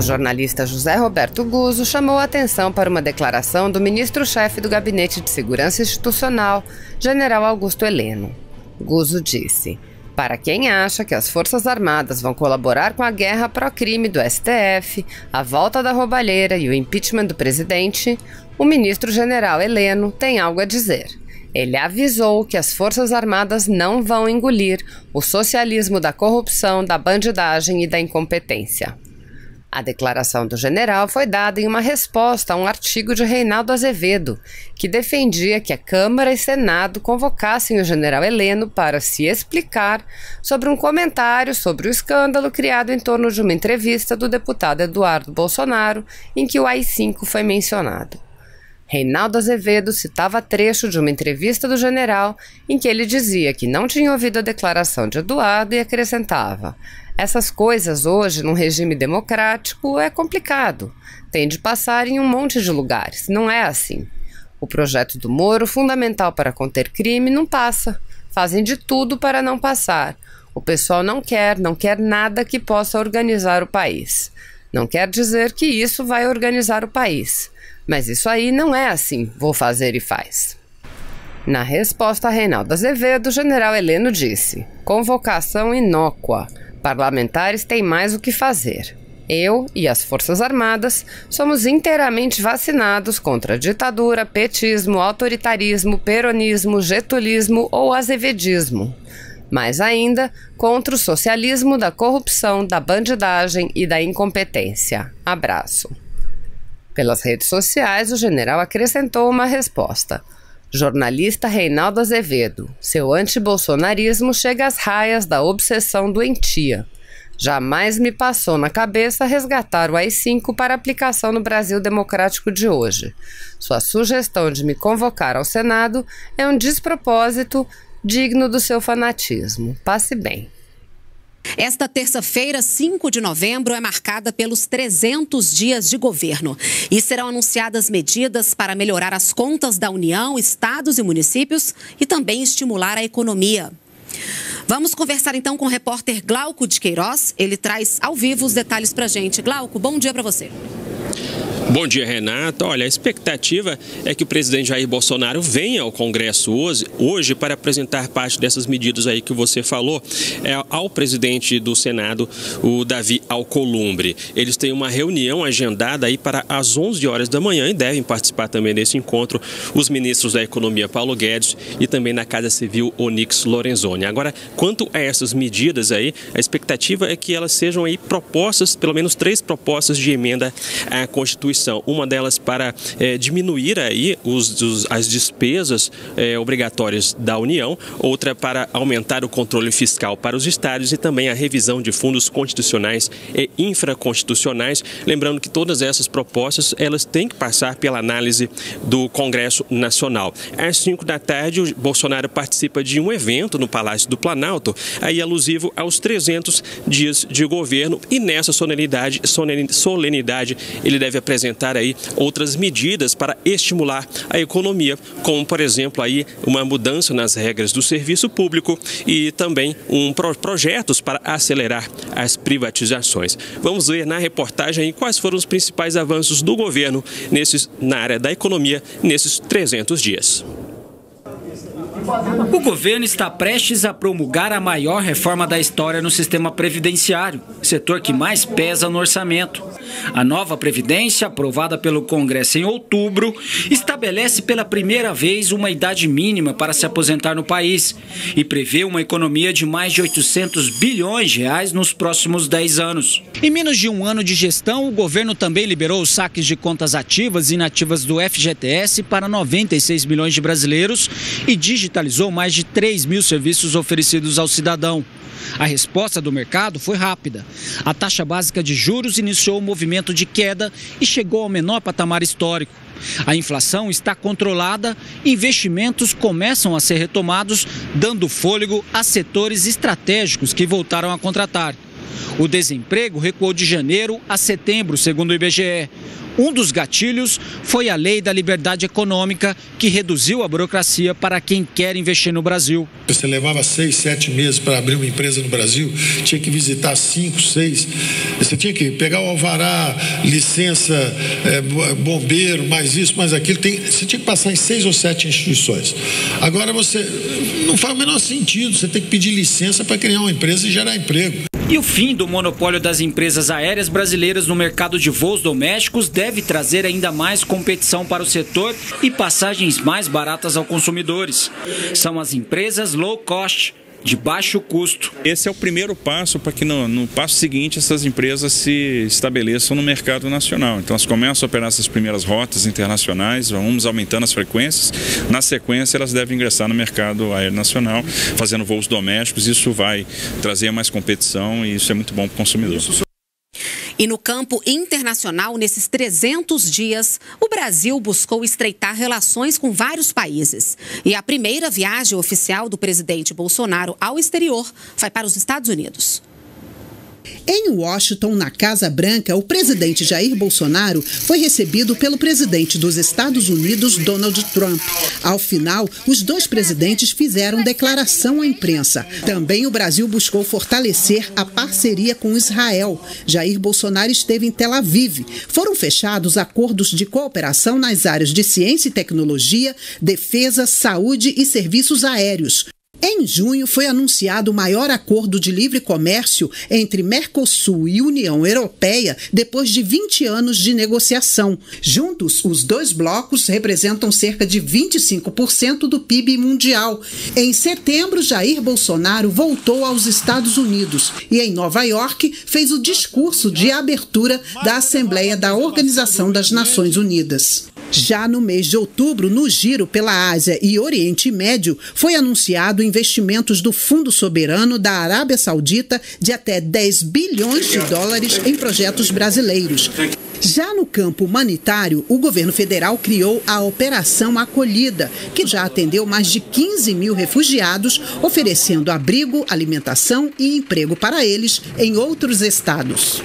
jornalista José Roberto Guzzo chamou a atenção para uma declaração do ministro-chefe do Gabinete de Segurança Institucional, General Augusto Heleno. Guzzo disse: "Para quem acha que as Forças Armadas vão colaborar com a guerra pró-crime do STF, a volta da roubalheira e o impeachment do presidente, o ministro-general Heleno tem algo a dizer. Ele avisou que as Forças Armadas não vão engolir o socialismo da corrupção, da bandidagem e da incompetência." A declaração do general foi dada em uma resposta a um artigo de Reinaldo Azevedo, que defendia que a Câmara e Senado convocassem o general Heleno para se explicar sobre um comentário sobre o escândalo criado em torno de uma entrevista do deputado Eduardo Bolsonaro, em que o AI-5 foi mencionado. Reinaldo Azevedo citava trecho de uma entrevista do general em que ele dizia que não tinha ouvido a declaração de Eduardo e acrescentava: "Essas coisas hoje, num regime democrático, é complicado. Tem de passar em um monte de lugares. Não é assim. O projeto do Moro, fundamental para conter crime, não passa. Fazem de tudo para não passar. O pessoal não quer nada que possa organizar o país. Não quer dizer que isso vai organizar o país. Mas isso aí não é assim, vou fazer e faz." Na resposta a Reinaldo Azevedo, o general Heleno disse: "Convocação inócua. Parlamentares têm mais o que fazer. Eu e as Forças Armadas somos inteiramente vacinados contra ditadura, petismo, autoritarismo, peronismo, getulismo ou azevedismo. Mais ainda, contra o socialismo da corrupção, da bandidagem e da incompetência. Abraço." Pelas redes sociais, o general acrescentou uma resposta: "Jornalista Reinaldo Azevedo, seu antibolsonarismo chega às raias da obsessão doentia. Jamais me passou na cabeça resgatar o AI-5 para aplicação no Brasil democrático de hoje. Sua sugestão de me convocar ao Senado é um despropósito digno do seu fanatismo. Passe bem." Esta terça-feira, 5 de novembro, é marcada pelos 300 dias de governo e serão anunciadas medidas para melhorar as contas da União, estados e municípios e também estimular a economia. Vamos conversar então com o repórter Glauco de Queiroz. Ele traz ao vivo os detalhes para a gente. Glauco, bom dia para você. Bom dia, Renata. Olha, a expectativa é que o presidente Jair Bolsonaro venha ao Congresso hoje para apresentar parte dessas medidas aí que você falou ao presidente do Senado, o Davi Alcolumbre. Eles têm uma reunião agendada aí para as 11 horas da manhã e devem participar também desse encontro os ministros da Economia, Paulo Guedes, e também da Casa Civil, Onyx Lorenzoni. Agora, quanto a essas medidas aí, a expectativa é que elas sejam aí propostas, pelo menos 3 propostas de emenda à Constituição. Uma delas para diminuir aí as despesas obrigatórias da União, outra para aumentar o controle fiscal para os estados e também a revisão de fundos constitucionais e infraconstitucionais. Lembrando que todas essas propostas elas têm que passar pela análise do Congresso Nacional. Às 5 da tarde, o Bolsonaro participa de um evento no Palácio do Planalto, aí alusivo aos 300 dias de governo, e nessa solenidade ele deve apresentar aí outras medidas para estimular a economia, como, por exemplo, aí uma mudança nas regras do serviço público e também projetos para acelerar as privatizações. Vamos ver na reportagem aí quais foram os principais avanços do governo na área da economia nesses 300 dias. O governo está prestes a promulgar a maior reforma da história no sistema previdenciário, setor que mais pesa no orçamento. A nova Previdência, aprovada pelo Congresso em outubro, estabelece pela primeira vez uma idade mínima para se aposentar no país e prevê uma economia de mais de 800 bilhões de reais nos próximos 10 anos. Em menos de um ano de gestão, o governo também liberou os saques de contas ativas e inativas do FGTS para 96 milhões de brasileiros e digitalizou mais de 3 mil serviços oferecidos ao cidadão. A resposta do mercado foi rápida. A taxa básica de juros iniciou um movimento de queda e chegou ao menor patamar histórico. A inflação está controlada e investimentos começam a ser retomados, dando fôlego a setores estratégicos que voltaram a contratar. O desemprego recuou de janeiro a setembro, segundo o IBGE. Um dos gatilhos foi a Lei da Liberdade Econômica, que reduziu a burocracia para quem quer investir no Brasil. Você levava 6, 7 meses para abrir uma empresa no Brasil, tinha que visitar 5, 6, você tinha que pegar o alvará, licença, bombeiro, mais isso, mais aquilo, você tinha que passar em 6 ou 7 instituições. Agora não faz o menor sentido, você tem que pedir licença para criar uma empresa e gerar emprego. E o fim do monopólio das empresas aéreas brasileiras no mercado de voos domésticos deve trazer ainda mais competição para o setor e passagens mais baratas aos consumidores. São as empresas low cost, de baixo custo. Esse é o primeiro passo para que no passo seguinte essas empresas se estabeleçam no mercado nacional. Então elas começam a operar essas primeiras rotas internacionais, vamos aumentando as frequências. Na sequência elas devem ingressar no mercado aéreo nacional, fazendo voos domésticos. Isso vai trazer mais competição e isso é muito bom para o consumidor. E no campo internacional, nesses 300 dias, o Brasil buscou estreitar relações com vários países. E a primeira viagem oficial do presidente Bolsonaro ao exterior foi para os Estados Unidos. Em Washington, na Casa Branca, o presidente Jair Bolsonaro foi recebido pelo presidente dos Estados Unidos, Donald Trump. Ao final, os dois presidentes fizeram declaração à imprensa. Também o Brasil buscou fortalecer a parceria com Israel. Jair Bolsonaro esteve em Tel Aviv. Foram fechados acordos de cooperação nas áreas de ciência e tecnologia, defesa, saúde e serviços aéreos. Em junho, foi anunciado o maior acordo de livre comércio entre Mercosul e União Europeia depois de 20 anos de negociação. Juntos, os dois blocos representam cerca de 25% do PIB mundial. Em setembro, Jair Bolsonaro voltou aos Estados Unidos e, em Nova York, fez o discurso de abertura da Assembleia da Organização das Nações Unidas. Já no mês de outubro, no giro pela Ásia e Oriente Médio, foi anunciado investimentos do Fundo Soberano da Arábia Saudita de até 10 bilhões de dólares em projetos brasileiros. Já no campo humanitário, o governo federal criou a Operação Acolhida, que já atendeu mais de 15 mil refugiados, oferecendo abrigo, alimentação e emprego para eles em outros estados.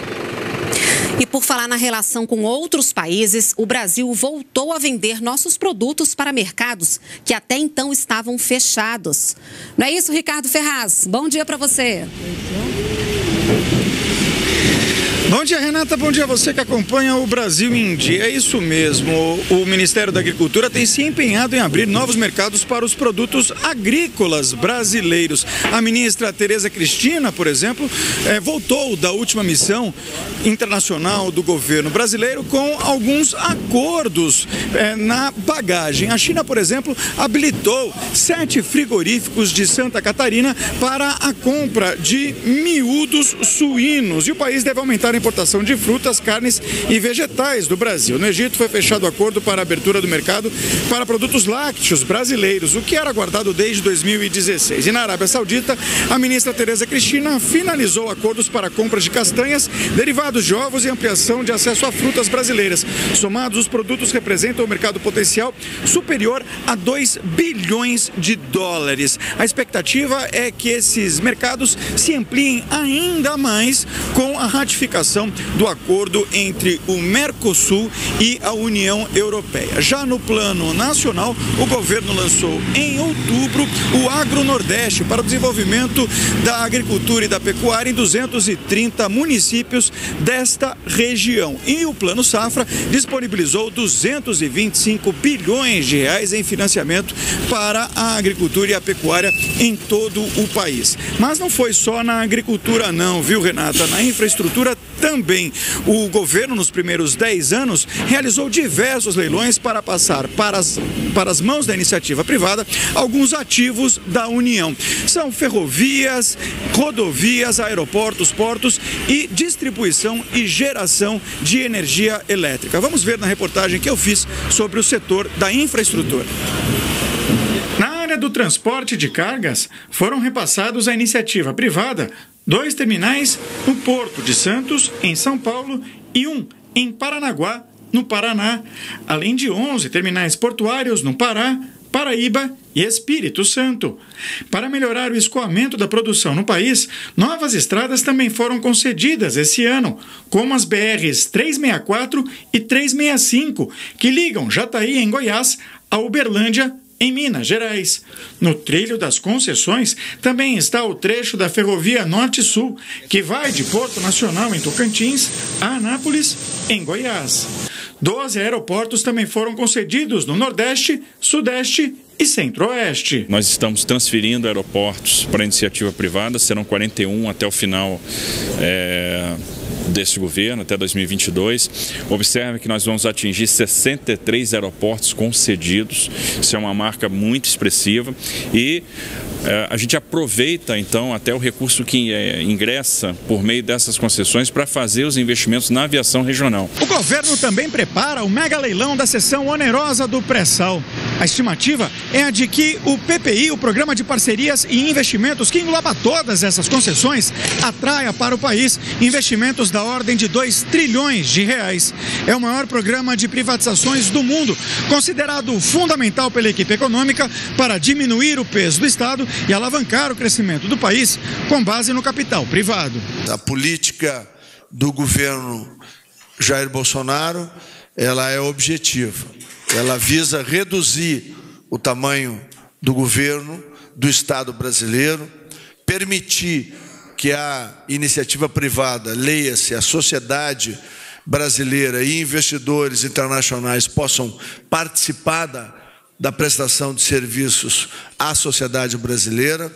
E por falar na relação com outros países, o Brasil voltou a vender nossos produtos para mercados que até então estavam fechados. Não é isso, Ricardo Ferraz? Bom dia para você. Bom dia, Renata. Bom dia a você que acompanha o Brasil em Dia. É isso mesmo. O Ministério da Agricultura tem se empenhado em abrir novos mercados para os produtos agrícolas brasileiros. A ministra Tereza Cristina, por exemplo, voltou da última missão internacional do governo brasileiro com alguns acordos na bagagem. A China, por exemplo, habilitou 7 frigoríficos de Santa Catarina para a compra de miúdos suínos. E o país deve aumentar a importação de frutas, carnes e vegetais do Brasil. No Egito foi fechado o acordo para a abertura do mercado para produtos lácteos brasileiros, o que era aguardado desde 2016. E na Arábia Saudita, a ministra Tereza Cristina finalizou acordos para a compra de castanhas, derivados de ovos e ampliação de acesso a frutas brasileiras. Somados, os produtos representam um mercado potencial superior a 2 bilhões de dólares. A expectativa é que esses mercados se ampliem ainda mais com a ratificação do acordo entre o Mercosul e a União Europeia. Já no plano nacional, o governo lançou em outubro o Agro Nordeste para o desenvolvimento da agricultura e da pecuária em 230 municípios desta região. E o Plano Safra disponibilizou 225 bilhões de reais em financiamento para a agricultura e a pecuária em todo o país. Mas não foi só na agricultura não, viu, Renata? Na infraestrutura também. O governo, nos primeiros 10 anos, realizou diversos leilões para passar para as mãos da iniciativa privada alguns ativos da União. São ferrovias, rodovias, aeroportos, portos e distribuição e geração de energia elétrica. Vamos ver na reportagem que eu fiz sobre o setor da infraestrutura. Na área do transporte de cargas, foram repassados à iniciativa privada 2 terminais no Porto de Santos, em São Paulo, e 1 em Paranaguá, no Paraná, além de 11 terminais portuários no Pará, Paraíba e Espírito Santo. Para melhorar o escoamento da produção no país, novas estradas também foram concedidas esse ano, como as BRs 364 e 365, que ligam Jataí, em Goiás, a Uberlândia, em Minas Gerais. No trilho das concessões também está o trecho da Ferrovia Norte-Sul, que vai de Porto Nacional, em Tocantins, a Anápolis, em Goiás. 12 aeroportos também foram concedidos no Nordeste, Sudeste e Centro-Oeste. Nós estamos transferindo aeroportos para a iniciativa privada, serão 41 até o final deste governo, até 2022. Observe que nós vamos atingir 63 aeroportos concedidos, isso é uma marca muito expressiva e a gente aproveita então até o recurso que ingressa por meio dessas concessões para fazer os investimentos na aviação regional. O governo também prepara o mega leilão da seção onerosa do pré-sal. A estimativa é a de que o PPI, o Programa de Parcerias e Investimentos, que engloba todas essas concessões, atraia para o país investimentos da ordem de 2 trilhões de reais. É o maior programa de privatizações do mundo, considerado fundamental pela equipe econômica para diminuir o peso do Estado e alavancar o crescimento do país com base no capital privado. A política do governo Jair Bolsonaro, ela é objetiva. Ela visa reduzir o tamanho do governo, do Estado brasileiro, permitir que a iniciativa privada, leia-se a sociedade brasileira e investidores internacionais possam participar da prestação de serviços à sociedade brasileira,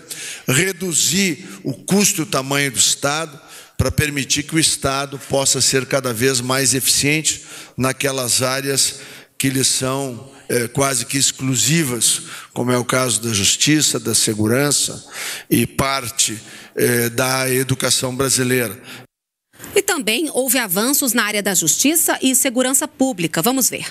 reduzir o custo e o tamanho do Estado, para permitir que o Estado possa ser cada vez mais eficiente naquelas áreas que lhes são quase que exclusivas, como é o caso da justiça, da segurança e parte da educação brasileira. E também houve avanços na área da justiça e segurança pública. Vamos ver.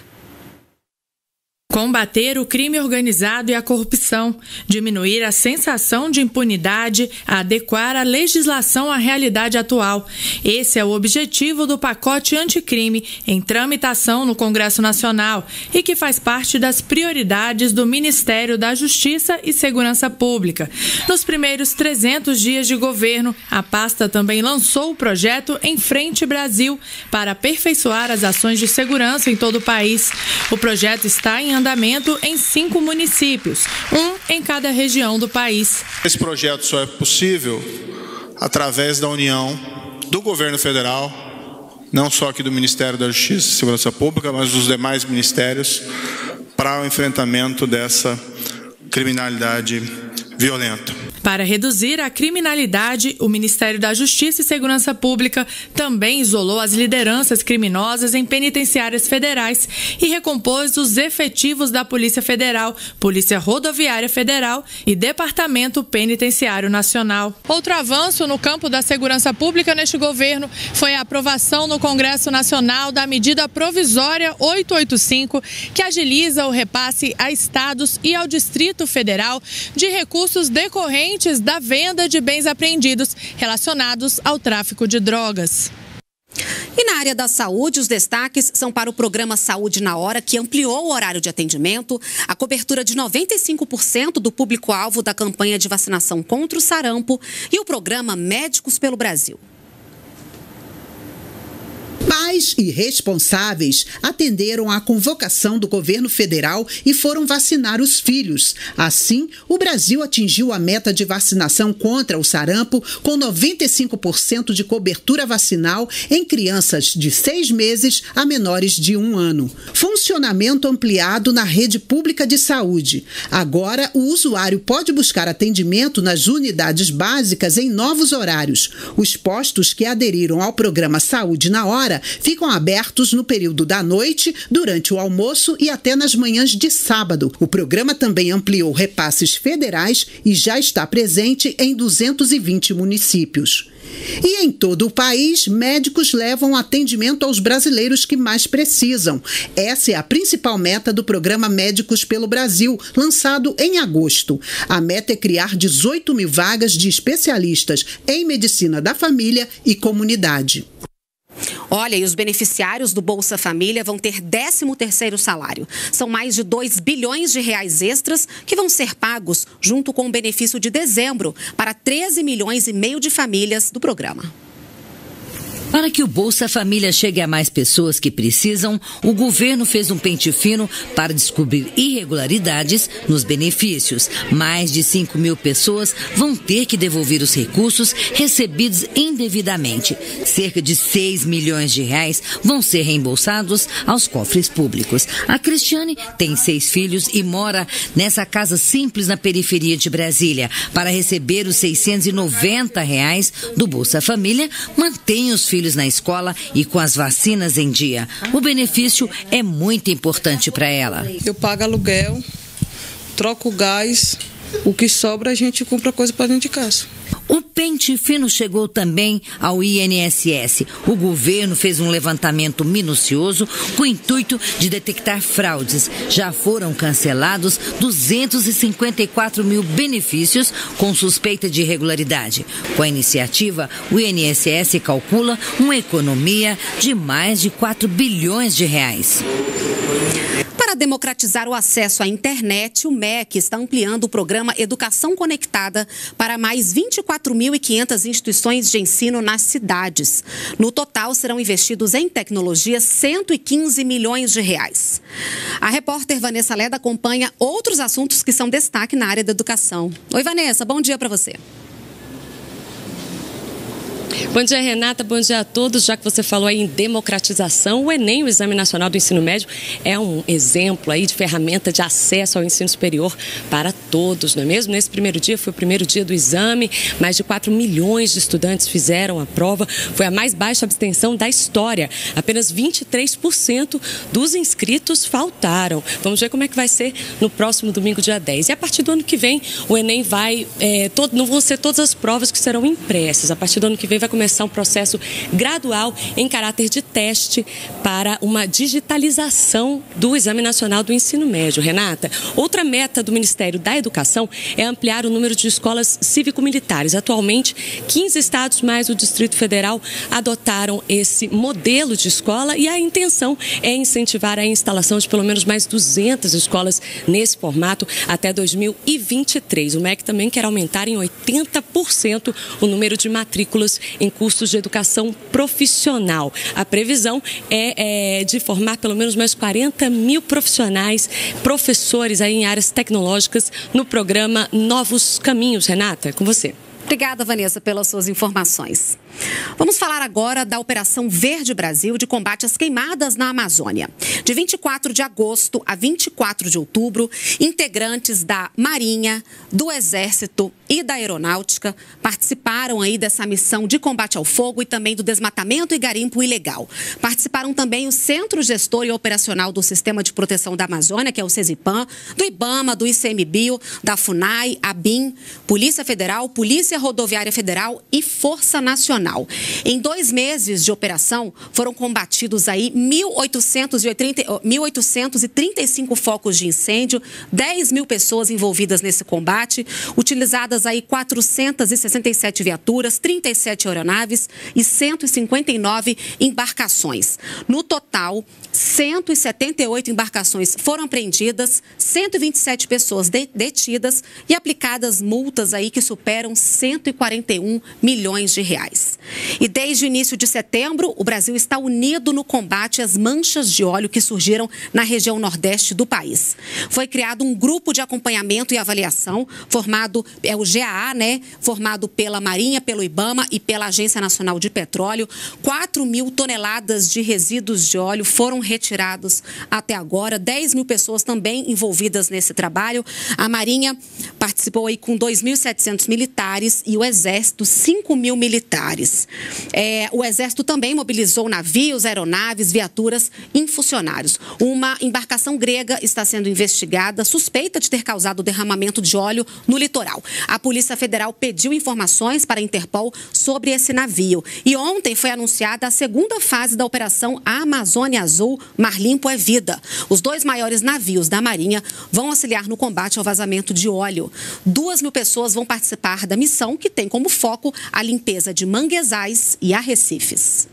Combater o crime organizado e a corrupção, diminuir a sensação de impunidade, adequar a legislação à realidade atual. Esse é o objetivo do pacote anticrime em tramitação no Congresso Nacional e que faz parte das prioridades do Ministério da Justiça e Segurança Pública. Nos primeiros 300 dias de governo, a pasta também lançou o projeto Em Frente Brasil para aperfeiçoar as ações de segurança em todo o país. O projeto está em andamento em 5 municípios, um em cada região do país. Esse projeto só é possível através da união do governo federal, não só aqui do Ministério da Justiça e Segurança Pública, mas dos demais ministérios, para o enfrentamento dessa criminalidade violenta. Para reduzir a criminalidade, o Ministério da Justiça e Segurança Pública também isolou as lideranças criminosas em penitenciárias federais e recompôs os efetivos da Polícia Federal, Polícia Rodoviária Federal e Departamento Penitenciário Nacional. Outro avanço no campo da segurança pública neste governo foi a aprovação no Congresso Nacional da medida provisória 885, que agiliza o repasse a estados e ao Distrito Federal de recursos decorrentes da venda de bens apreendidos relacionados ao tráfico de drogas. E na área da saúde, os destaques são para o programa Saúde na Hora, que ampliou o horário de atendimento, a cobertura de 95% do público-alvo da campanha de vacinação contra o sarampo e o programa Médicos pelo Brasil. Pais e responsáveis atenderam à convocação do governo federal e foram vacinar os filhos. Assim, o Brasil atingiu a meta de vacinação contra o sarampo com 95% de cobertura vacinal em crianças de 6 meses a menores de 1 ano. Funcionamento ampliado na rede pública de saúde. Agora, o usuário pode buscar atendimento nas unidades básicas em novos horários. Os postos que aderiram ao programa Saúde na Hora ficam abertos no período da noite, durante o almoço e até nas manhãs de sábado. O programa também ampliou repasses federais e já está presente em 220 municípios. E em todo o país, médicos levam atendimento aos brasileiros que mais precisam. Essa é a principal meta do programa Médicos pelo Brasil, lançado em agosto. A meta é criar 18 mil vagas de especialistas em medicina da família e comunidade. Olha, e os beneficiários do Bolsa Família vão ter 13º salário. São mais de 2 bilhões de reais extras que vão ser pagos junto com o benefício de dezembro para 13 milhões e meio de famílias do programa. Para que o Bolsa Família chegue a mais pessoas que precisam, o governo fez um pente fino para descobrir irregularidades nos benefícios. Mais de 5 mil pessoas vão ter que devolver os recursos recebidos indevidamente. Cerca de 6 milhões de reais vão ser reembolsados aos cofres públicos. A Cristiane tem 6 filhos e mora nessa casa simples na periferia de Brasília. Para receber os R$690 do Bolsa Família, mantém os filhos na escola e com as vacinas em dia. O benefício é muito importante para ela. Eu pago aluguel, troco o gás, o que sobra a gente compra coisa para dentro de casa. O pente fino chegou também ao INSS. O governo fez um levantamento minucioso com o intuito de detectar fraudes. Já foram cancelados 254 mil benefícios com suspeita de irregularidade. Com a iniciativa, o INSS calcula uma economia de mais de 4 bilhões de reais. Para democratizar o acesso à internet, o MEC está ampliando o programa Educação Conectada para mais 24.500 instituições de ensino nas cidades. No total, serão investidos em tecnologia 115 milhões de reais. A repórter Vanessa Leda acompanha outros assuntos que são destaque na área da educação. Oi, Vanessa, bom dia para você. Bom dia, Renata. Bom dia a todos. Já que você falou aí em democratização, o Enem, o Exame Nacional do Ensino Médio, é um exemplo aí de ferramenta de acesso ao ensino superior para todos, não é mesmo? Nesse primeiro dia, foi o primeiro dia do exame, mais de 4 milhões de estudantes fizeram a prova. Foi a mais baixa abstenção da história. Apenas 23% dos inscritos faltaram. Vamos ver como é que vai ser no próximo domingo, dia 10. E a partir do ano que vem, o Enem não vão ser todas as provas que serão impressas. A partir do ano que vem vai começar um processo gradual em caráter de teste para uma digitalização do Exame Nacional do Ensino Médio. Renata, outra meta do Ministério da Educação é ampliar o número de escolas cívico-militares. Atualmente, 15 estados mais o Distrito Federal adotaram esse modelo de escola e a intenção é incentivar a instalação de pelo menos mais 200 escolas nesse formato até 2023. O MEC também quer aumentar em 80% o número de matrículas em cursos de educação profissional. A previsão é de formar pelo menos mais 40 mil profissionais, professores aí em áreas tecnológicas no programa Novos Caminhos. Renata, é com você. Obrigada, Vanessa, pelas suas informações. Vamos falar agora da Operação Verde Brasil de combate às queimadas na Amazônia. De 24 de agosto a 24 de outubro, integrantes da Marinha, do Exército e da Aeronáutica participaram aí dessa missão de combate ao fogo e também do desmatamento e garimpo ilegal. Participaram também o Centro Gestor e Operacional do Sistema de Proteção da Amazônia, que é o CESIPAM, do IBAMA, do ICMBio, da FUNAI, ABIN, Polícia Federal, Polícia Rodoviária Federal e Força Nacional. Em 2 meses de operação, foram combatidos aí 1.835 focos de incêndio, 10 mil pessoas envolvidas nesse combate, utilizadas aí 467 viaturas, 37 aeronaves e 159 embarcações. No total, 178 embarcações foram apreendidas, 127 pessoas detidas e aplicadas multas aí que superam 141 milhões de reais. E desde o início de setembro, o Brasil está unido no combate às manchas de óleo que surgiram na região nordeste do país. Foi criado um grupo de acompanhamento e avaliação, formado, o GAA, formado pela Marinha, pelo IBAMA e pela Agência Nacional de Petróleo. 4 mil toneladas de resíduos de óleo foram retirados até agora. 10 mil pessoas também envolvidas nesse trabalho. A Marinha participou aí com 2.700 militares e o Exército 5 mil militares. O Exército também mobilizou navios, aeronaves, viaturas e funcionários. Uma embarcação grega está sendo investigada, suspeita de ter causado derramamento de óleo no litoral. A Polícia Federal pediu informações para a Interpol sobre esse navio. E ontem foi anunciada a segunda fase da Operação Amazônia Azul, Mar Limpo é Vida. Os 2 maiores navios da Marinha vão auxiliar no combate ao vazamento de óleo. 2 mil pessoas vão participar da missão, que tem como foco a limpeza de manguezais e arrecifes.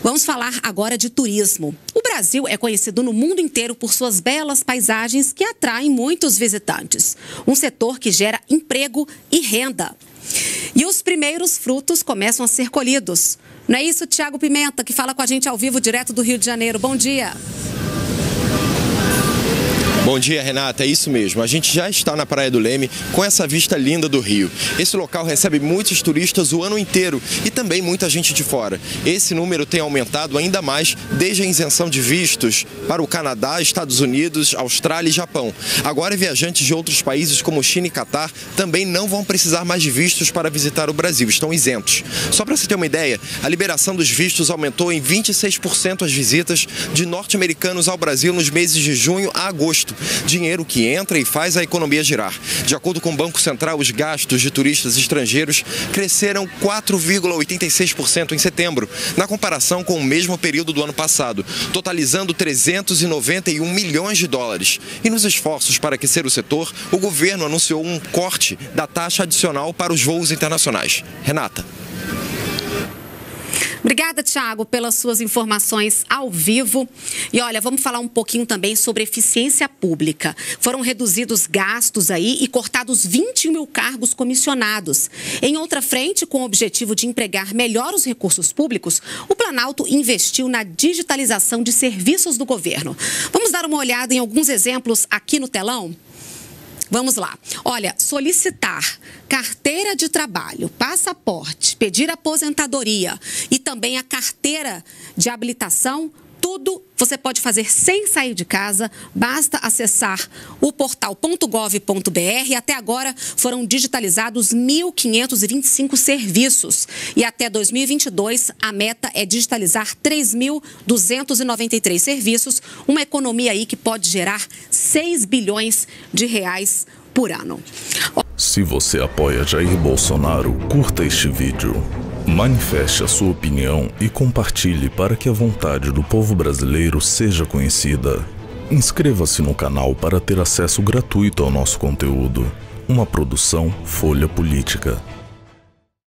Vamos falar agora de turismo. O Brasil é conhecido no mundo inteiro por suas belas paisagens que atraem muitos visitantes. Um setor que gera emprego e renda. E os primeiros frutos começam a ser colhidos. Não é isso, Tiago Pimenta, que fala com a gente ao vivo direto do Rio de Janeiro. Bom dia. Bom dia, Renata. É isso mesmo. A gente já está na Praia do Leme com essa vista linda do Rio. Esse local recebe muitos turistas o ano inteiro e também muita gente de fora. Esse número tem aumentado ainda mais desde a isenção de vistos para o Canadá, Estados Unidos, Austrália e Japão. Agora, viajantes de outros países como China e Catar também não vão precisar mais de vistos para visitar o Brasil, estão isentos. Só para você ter uma ideia, a liberação dos vistos aumentou em 26% as visitas de norte-americanos ao Brasil nos meses de junho a agosto. Dinheiro que entra e faz a economia girar. De acordo com o Banco Central, os gastos de turistas estrangeiros cresceram 4,86% em setembro, na comparação com o mesmo período do ano passado, totalizando 391 milhões de dólares. E nos esforços para aquecer o setor, o governo anunciou um corte da taxa adicional para os voos internacionais. Renata. Obrigada, Tiago, pelas suas informações ao vivo. E olha, vamos falar um pouquinho também sobre eficiência pública. Foram reduzidos gastos aí e cortados 21 mil cargos comissionados. Em outra frente, com o objetivo de empregar melhor os recursos públicos, o Planalto investiu na digitalização de serviços do governo. Vamos dar uma olhada em alguns exemplos aqui no telão? Vamos lá. Olha, solicitar carteira de trabalho, passaporte, pedir aposentadoria e também a carteira de habilitação, tudo você pode fazer sem sair de casa, basta acessar o portal .gov.br. Até agora foram digitalizados 1.525 serviços e até 2022 a meta é digitalizar 3.293 serviços, uma economia aí que pode gerar 6 bilhões de reais por ano. Se você apoia Jair Bolsonaro, curta este vídeo. Manifeste a sua opinião e compartilhe para que a vontade do povo brasileiro seja conhecida. Inscreva-se no canal para ter acesso gratuito ao nosso conteúdo. Uma produção Folha Política.